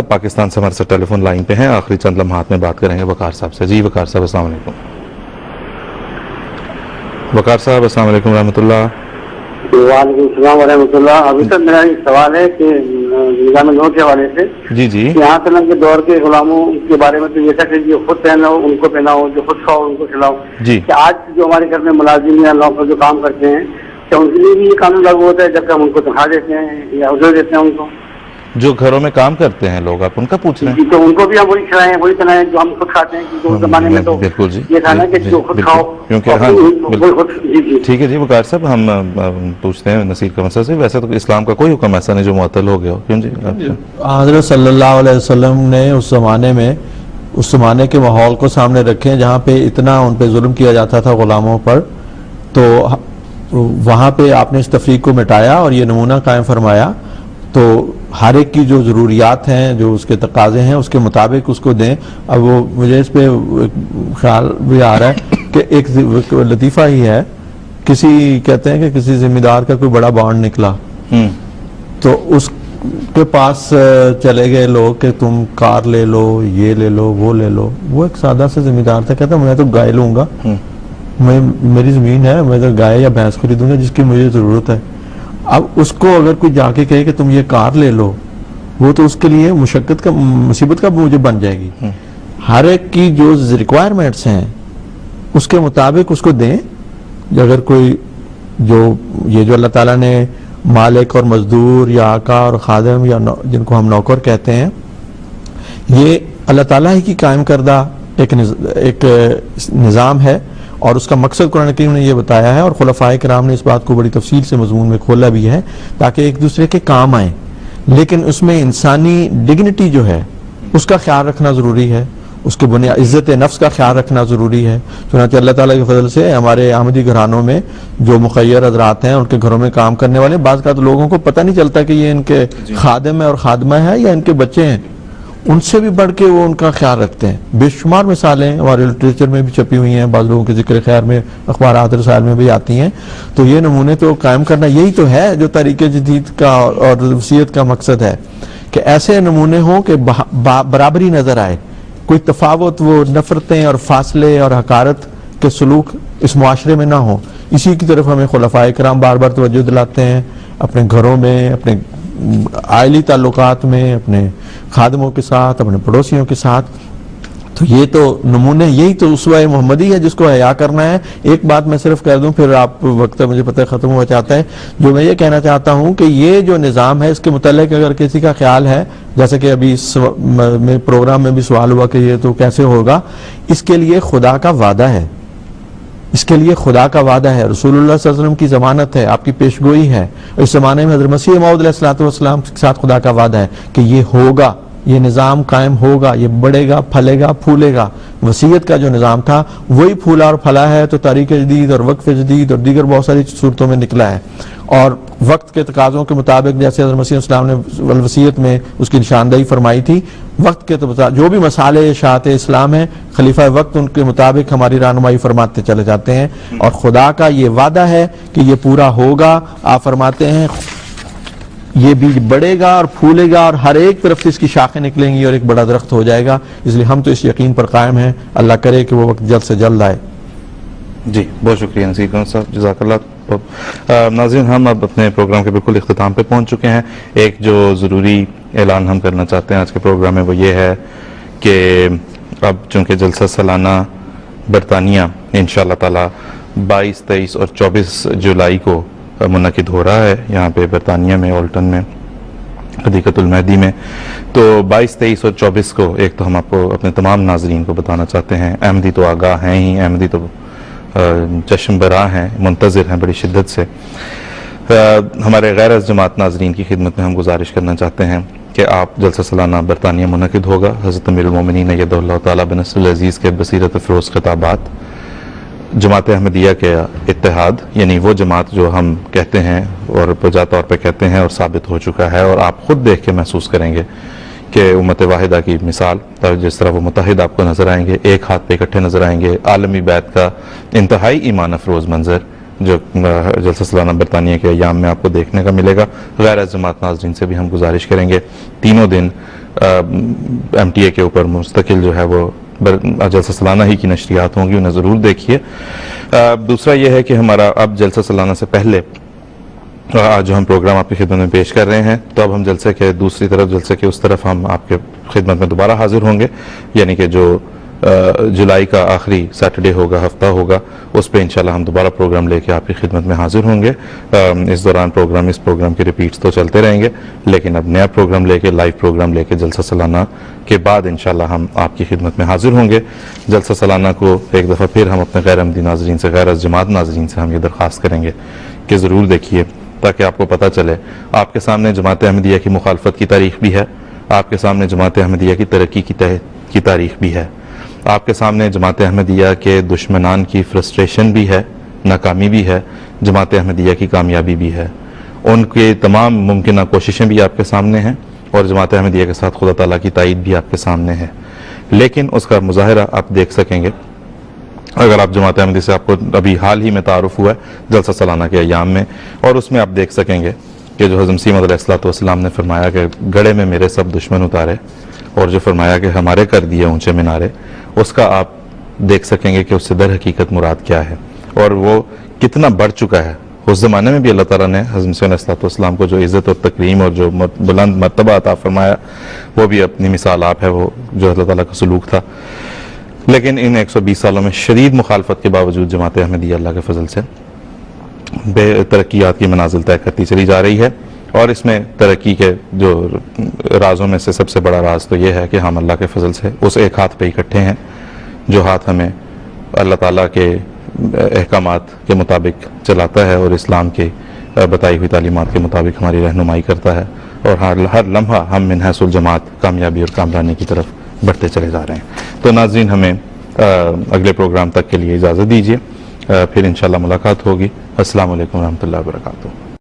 پاکستان سے ہمارے ساتھ ٹیلی فون لائن پہ ہیں، آخری چند لمحات میں بات کریں گے وقار صاحب سے. جی وقار صاحب السلام علیکم. وقار صاحب السلام علیکم ورحمۃ اللہ. وعلیکم السلام ورحمۃ اللہ. ابھی سر میرا ایک سوال ہے کہ نظام نو کے حوالے سے جی یہاں تک کے دور کے غلاموں کے بارے میں تو جیسا کہ جو خود پہناؤ ان کو پہناؤ، جو خود کھاؤ ان کو کھلاؤ، جی کہ آج جو ہمارے گھر میں ملازم یا نوکر جو کام کرتے ہیں کیا ان کے لیے بھی یہ قانون لاگو ہوتا ہے جبکہ ہم ان کو تنخواہ دیتے ہیں یا اجرت دیتے ہیں ان کو؟ جو گھروں میں کام کرتے ہیں لوگ، آپ ان کا پوچھ رہے ہیں؟ تو ان کو بھی ہم وہی کھلائیں وہی بنائیں جو ہم خود کھاتے ہیں، کیونکہ اس زمانے میں تو بالکل جی یہ تھا نا کہ جو خود کھاؤ کیونکہ ٹھیک ہے جی وقار صاحب ہم پوچھتے ہیں نصیر کا مسئلہ سے. ویسے تو اسلام کا کوئی حکم ایسا نہیں جو معطل ہو گیا ہو. کیوں جی حضرت صلی اللہ علیہ وسلم نے اس زمانے کے ماحول کو سامنے رکھے جہاں پہ اتنا ان پہ ظلم کیا جاتا تھا غلاموں پر، تو وہاں پہ آپ نے اس تفریق کو مٹایا اور یہ نمونہ قائم فرمایا. تو ہر ایک کی جو ضروریات ہیں، جو اس کے تقاضے ہیں، اس کے مطابق اس کو دیں. اب وہ مجھے اس پہ خیال بھی آ رہا ہے کہ ایک لطیفہ ہی ہے، کہتے ہیں کہ کسی ذمہ دار کا کوئی بڑا بانڈ نکلا تو اس کے پاس چلے گئے لوگ کہ تم کار لے لو، یہ لے لو، وہ لے لو. وہ ایک سادہ سے ذمہ دار تھا، کہتا میں تو گائے لوں گا، میری زمین ہے، میں تو گائے یا بھینس خریدوں گا جس کی مجھے ضرورت ہے. اب اس کو اگر کوئی جا کے کہے کہ تم یہ کار لے لو، وہ تو اس کے لیے مصیبت کا موجب بن جائے گی. ہر ایک کی جو ریکوائرمنٹس ہیں اس کے مطابق اس کو دیں. اگر کوئی جو اللہ تعالیٰ نے مالک اور مزدور یا آقا اور خادم یا جن کو ہم نوکر کہتے ہیں، یہ اللہ تعالیٰ ہی کی قائم کردہ ایک نظام ہے، اور اس کا مقصد قرآن کریم نے یہ بتایا ہے، اور خلفائے کرام نے اس بات کو بڑی تفصیل سے مضمون میں کھولا بھی ہے تاکہ ایک دوسرے کے کام آئیں. لیکن اس میں انسانی ڈگنیٹی جو ہے اس کا خیال رکھنا ضروری ہے، اس کے عزت نفس کا خیال رکھنا ضروری ہے. چنانچہ اللہ تعالیٰ کے فضل سے ہمارے احمدی گھرانوں میں جو مخیر حضرات ہیں، ان کے گھروں میں کام کرنے والے، بعض کا تو لوگوں کو پتہ نہیں چلتا کہ یہ ان کے خادم ہے اور خادمہ ہے یا ان کے بچے ہیں. ان سے بھی بڑھ کے وہ ان کا خیال رکھتے ہیں. بے شمار مثالیں ہمارے لٹریچر میں بھی چھپی ہوئی ہیں، بعض لوگوں کے ذکر خیر میں، اخبارات رسائل میں بھی آتی ہیں. تو یہ نمونے تو قائم کرنا یہی تو ہے جو تحریک جدید کا اور وصیت کا مقصد ہے، کہ ایسے نمونے ہوں کہ برابری نظر آئے، کوئی تفاوت، وہ نفرتیں اور فاصلے اور حقارت کے سلوک اس معاشرے میں نہ ہوں. اسی کی طرف ہمیں خلفائے کرام بار بار توجہ دلاتے ہیں، اپنے گھروں میں، اپنے عائلی تعلقات میں، اپنے خادموں کے ساتھ، اپنے پڑوسیوں کے ساتھ. تو یہ تو نمونے، یہی تو اسوہ محمدی ہے جس کو حیا کرنا ہے. ایک بات میں صرف کہہ دوں، پھر آپ وقت مجھے پتہ ختم ہوا چاہتا ہے. جو میں یہ کہنا چاہتا ہوں کہ یہ جو نظام ہے، اس کے متعلق اگر کسی کا خیال ہے، جیسے کہ ابھی اس پروگرام میں بھی سوال ہوا کہ یہ تو کیسے ہوگا، اس کے لیے خدا کا وعدہ ہے. اس کے لیے خدا کا وعدہ ہے، رسول اللہ صلی اللہ علیہ وسلم کی ضمانت ہے، آپ کی پیشگوئی ہے. اس زمانے میں حضرت مسیح موعود علیہ السلام کے ساتھ خدا کا وعدہ ہے کہ یہ ہوگا، یہ نظام قائم ہوگا، یہ بڑھے گا، پھلے گا، پھولے گا. وصیت کا جو نظام تھا وہی پھولا اور پھلا ہے، تو تاریخ جدید اور وقف جدید اور دیگر بہت ساری صورتوں میں نکلا ہے. اور وقت کے تقاضوں کے مطابق، جیسے حضرت مسیح السلام نے وصیت میں اس کی نشاندہی فرمائی تھی، وقت کے جو بھی مسالے اشاعت اسلام ہیں، خلیفہ وقت ان کے مطابق ہماری رہنمائی فرماتے چلے جاتے ہیں. اور خدا کا یہ وعدہ ہے کہ یہ پورا ہوگا. آپ فرماتے ہیں یہ بیج بڑھے گا اور پھولے گا، اور ہر ایک طرف سے اس کی شاخیں نکلیں گی اور ایک بڑا درخت ہو جائے گا. اس لیے ہم تو اس یقین پر قائم ہیں. اللہ کرے کہ وہ وقت جلد سے جلد آئے. جی بہت شکریہ نصیر صاحب، جزاک اللہ. ناظرین، ہم اب اپنے پروگرام کے بالکل اختتام پہ پہنچ چکے ہیں. ایک جو ضروری اعلان ہم کرنا چاہتے ہیں آج کے پروگرام میں، وہ یہ ہے کہ اب چونکہ جلسہ سالانہ برطانیہ انشاءاللہ تعالی 22، 23 اور 24 جولائی کو منعقد ہو رہا ہے یہاں پہ برطانیہ میں، اولٹن میں، حدیقۃ المہدی میں. تو 22، 23 اور 24 کو ایک تو ہم آپ کو اپنے تمام ناظرین کو بتانا چاہتے ہیں، احمدی تو آگاہ ہیں ہی، احمدی تو چشم برآں ہیں، منتظر ہیں بڑی شدت سے. ہمارے غیر از جماعت ناظرین کی خدمت میں ہم گزارش کرنا چاہتے ہیں کہ آپ جلسہ سالانہ برطانیہ منعقد ہوگا. حضرت امیر المومنین ایدہ اللہ تعالیٰ بنصر العزیز کے بصیرت افروز خطابات، جماعت احمدیہ کے اتحاد، یعنی وہ جماعت جو ہم کہتے ہیں اور بجا طور پہ کہتے ہیں اور ثابت ہو چکا ہے، اور آپ خود دیکھ کے محسوس کریں گے کہ امت واحدہ کی مثال، جس طرح وہ متحد آپ کو نظر آئیں گے، ایک ہاتھ پہ اکٹھے نظر آئیں گے. عالمی بیعت کا انتہائی ایمان افروز منظر جو جلسہ سالانہ برطانیہ کے ایام میں آپ کو دیکھنے کا ملے گا. غیر از جماعت ناظرین سے بھی ہم گزارش کریں گے تینوں دن ایم ٹی اے کے اوپر مستقل جو ہے وہ جلسہ سالانہ ہی کی نشریات ہوں گی, انہیں ضرور دیکھیے. دوسرا یہ ہے کہ ہمارا اب جلسہ سالانہ سے پہلے آج جو ہم پروگرام آپ کی خدمت میں پیش کر رہے ہیں, تو اب ہم جلسے کے دوسری طرف, جلسے کے اس طرف ہم آپ کے خدمت میں دوبارہ حاضر ہوں گے, یعنی کہ جو جولائی کا آخری سیٹرڈے ہوگا, ہفتہ ہوگا, اس پہ انشاءاللہ ہم دوبارہ پروگرام لے کے آپ کی خدمت میں حاضر ہوں گے. اس دوران اس پروگرام کے ریپیٹس تو چلتے رہیں گے, لیکن اب نیا پروگرام لے کے, لائیو پروگرام لے کے جلسہ سالانہ کے بعد انشاءاللہ ہم آپ کی خدمت میں حاضر ہوں گے. جلسہ سالانہ کو ایک دفعہ پھر ہم اپنے غیر احمدی ناظرین سے, غیر از جماعت ناظرین سے ہم یہ درخواست کریں گے کہ ضرور دیکھیے, تاکہ آپ کو پتہ چلے. آپ کے سامنے جماعت احمدیہ کی مخالفت کی تاریخ بھی ہے, آپ کے سامنے جماعت احمدیہ کی ترقی کی تاریخ بھی ہے, آپ کے سامنے جماعت احمدیہ کے دشمنان کی فرسٹریشن بھی ہے, ناکامی بھی ہے, جماعت احمدیہ کی کامیابی بھی ہے. ان کے تمام ممکنہ کوششیں بھی آپ کے سامنے ہیں, اور جماعت احمدیہ کے ساتھ خدا تعالیٰ کی تائید بھی آپ کے سامنے ہے. لیکن اس کا مظاہرہ آپ دیکھ سکیں گے اگر آپ جماعت احمدیہ سے, آپ کو ابھی حال ہی میں تعارف ہوا ہے جلسہ سالانہ کے ایام میں, اور اس میں آپ دیکھ سکیں گے کہ جو حضرت مسیح موعود علیہ الصلوۃ والسلام نے فرمایا کہ گڑھے میں میرے سب دشمن اتارے, اور جو فرمایا کہ ہمارے کر دیے اونچے مینارے, اس کا آپ دیکھ سکیں گے کہ اس سے در حقیقت مراد کیا ہے, اور وہ کتنا بڑھ چکا ہے. اس زمانے میں بھی اللہ تعالیٰ نے حضرت مسیح علیہ الصلوۃ والسلام کو جو عزت اور تکریم اور جو بلند مرتبہ عطا فرمایا, وہ بھی اپنی مثال آپ ہے, وہ جو اللہ تعالیٰ کا سلوک تھا. لیکن ان 120 سالوں میں شدید مخالفت کے باوجود جماعت احمدیہ اللہ کے فضل سے بے ترقیات کی منازل طے کرتی چلی جا رہی ہے. اور اس میں ترقی کے جو رازوں میں سے سب سے بڑا راز تو یہ ہے کہ ہم اللہ کے فضل سے اس ایک ہاتھ پہ اکٹھے ہیں, جو ہاتھ ہمیں اللہ تعالیٰ کے احکامات کے مطابق چلاتا ہے, اور اسلام کے بتائی ہوئی تعلیمات کے مطابق ہماری رہنمائی کرتا ہے, اور ہر لمحہ ہم من حیث الجماعت کامیابی اور کامرانی کی طرف بڑھتے چلے جا رہے ہیں. تو ناظرین, ہمیں اگلے پروگرام تک کے لیے اجازت دیجیے, پھر انشاءاللہ ملاقات ہوگی. السلام علیکم ورحمۃ اللہ وبرکاتہ.